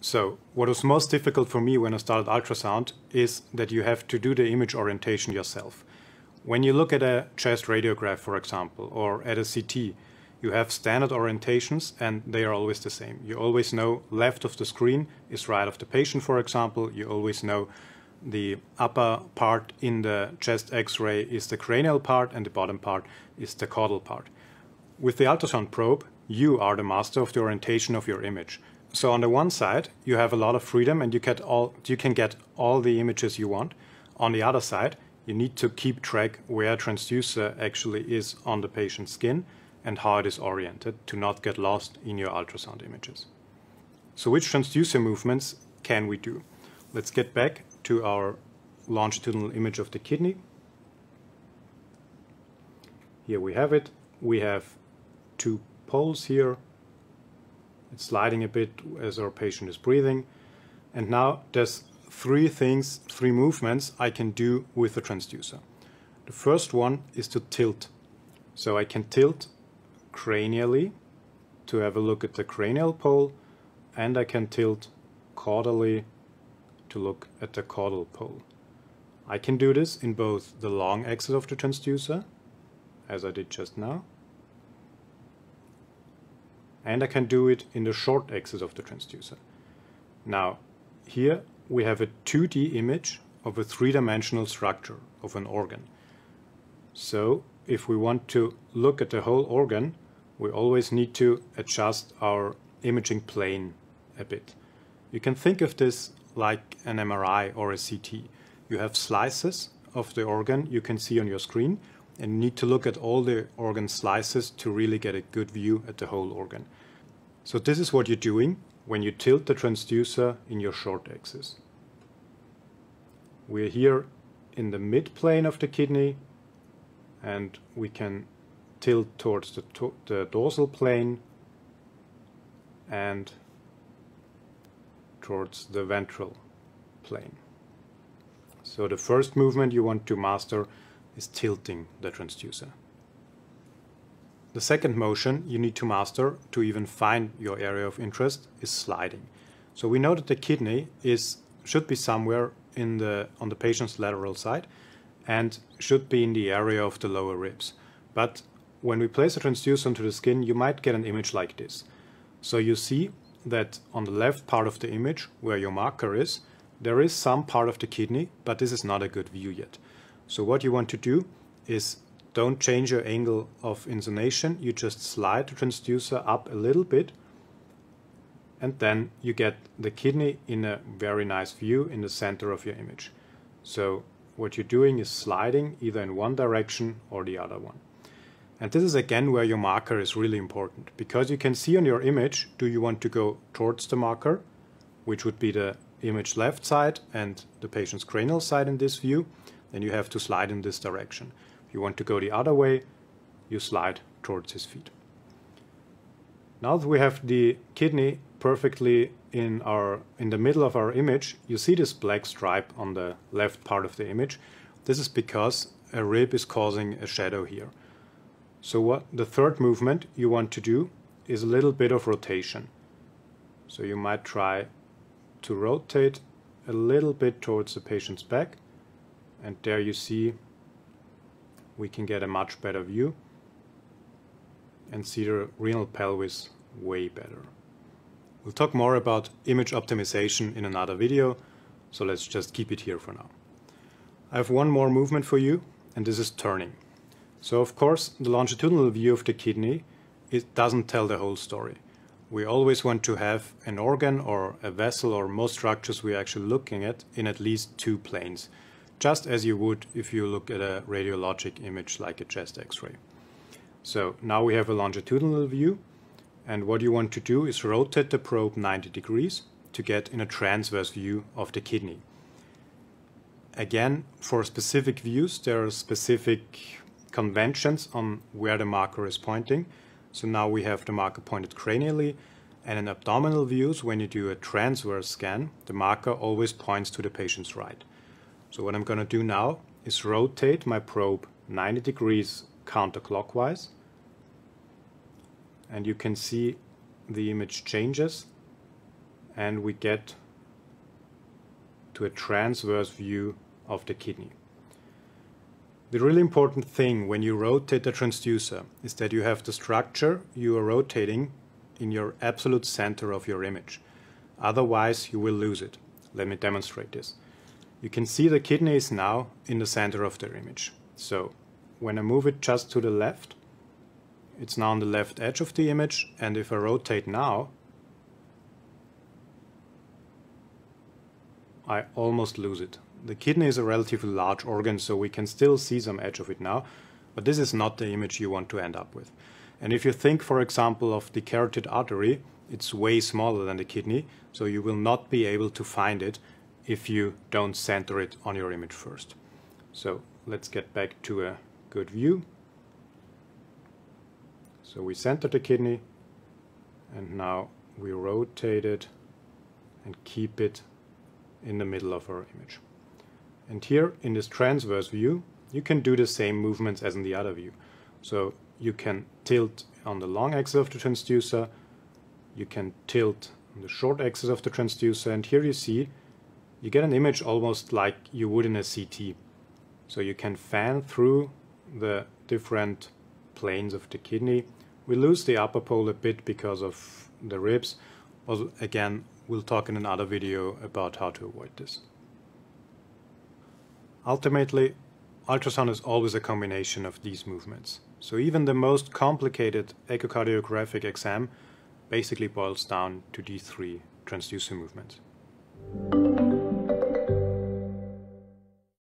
So what was most difficult for me when I started ultrasound is that you have to do the image orientation yourself. When you look at a chest radiograph, for example, or at a CT, you have standard orientations and they are always the same. You always know left of the screen is right of the patient, for example. You always know the upper part in the chest X-ray is the cranial part and the bottom part is the caudal part. With the ultrasound probe, you are the master of the orientation of your image. So on the one side, you have a lot of freedom and you can get all the images you want. On the other side, you need to keep track where transducer actually is on the patient's skin and how it is oriented to not get lost in your ultrasound images. So which transducer movements can we do? Let's get back to our longitudinal image of the kidney. Here we have it. We have two poles here. It's sliding a bit as our patient is breathing. And now there's three movements I can do with the transducer. The first one is to tilt. So I can tilt cranially to have a look at the cranial pole, and I can tilt caudally to look at the caudal pole. I can do this in both the long axis of the transducer, as I did just now, and I can do it in the short axis of the transducer. Now, here we have a 2D image of a three-dimensional structure of an organ. So, if we want to look at the whole organ, we always need to adjust our imaging plane a bit. You can think of this like an MRI or a CT. You have slices of the organ you can see on your screen, and you need to look at all the organ slices to really get a good view at the whole organ. So this is what you're doing when you tilt the transducer in your short axis. We're here in the mid-plane of the kidney, and we can tilt towards the dorsal plane and towards the ventral plane. So the first movement you want to master is tilting the transducer. The second motion you need to master to even find your area of interest is sliding. So we know that the kidney should be somewhere on the patient's lateral side and should be in the area of the lower ribs. But when we place a transducer onto the skin, you might get an image like this. So you see that on the left part of the image, where your marker is, there is some part of the kidney, but this is not a good view yet. So what you want to do is don't change your angle of inclination, you just slide the transducer up a little bit, and then you get the kidney in a very nice view in the center of your image. So what you're doing is sliding either in one direction or the other one. And this is again where your marker is really important, because you can see on your image, do you want to go towards the marker, which would be the image left side and the patient's cranial side in this view, then you have to slide in this direction. If you want to go the other way, you slide towards his feet. Now that we have the kidney perfectly in the middle of our image, you see this black stripe on the left part of the image. This is because a rib is causing a shadow here. So what the third movement you want to do is a little bit of rotation. So you might try to rotate a little bit towards the patient's back, and there you see we can get a much better view and see the renal pelvis way better. We'll talk more about image optimization in another video, so let's just keep it here for now. I have one more movement for you, and this is turning. So of course, the longitudinal view of the kidney, it doesn't tell the whole story. We always want to have an organ or a vessel or most structures we're actually looking at least two planes, just as you would if you look at a radiologic image like a chest X-ray. So now we have a longitudinal view, and what you want to do is rotate the probe 90 degrees to get in a transverse view of the kidney. Again, for specific views, there are specific conventions on where the marker is pointing. So now we have the marker pointed cranially, and in abdominal views, when you do a transverse scan, the marker always points to the patient's right. So what I'm going to do now is rotate my probe 90 degrees counterclockwise, and you can see the image changes and we get to a transverse view of the kidney. The really important thing when you rotate the transducer is that you have the structure you are rotating in your absolute center of your image. Otherwise, you will lose it. Let me demonstrate this. You can see the kidney is now in the center of the image. So when I move it just to the left, it's now on the left edge of the image, and if I rotate now, I almost lose it. The kidney is a relatively large organ, so we can still see some edge of it now, but this is not the image you want to end up with. And if you think, for example, of the carotid artery, it's way smaller than the kidney, so you will not be able to find it if you don't center it on your image first. So let's get back to a good view. So we center the kidney, and now we rotate it and keep it in the middle of our image. And here in this transverse view, you can do the same movements as in the other view. So you can tilt on the long axis of the transducer, you can tilt on the short axis of the transducer, and here you see you get an image almost like you would in a CT. So you can fan through the different planes of the kidney. We lose the upper pole a bit because of the ribs. Also, again, we'll talk in another video about how to avoid this. Ultimately, ultrasound is always a combination of these movements. So even the most complicated echocardiographic exam basically boils down to these three transducer movements.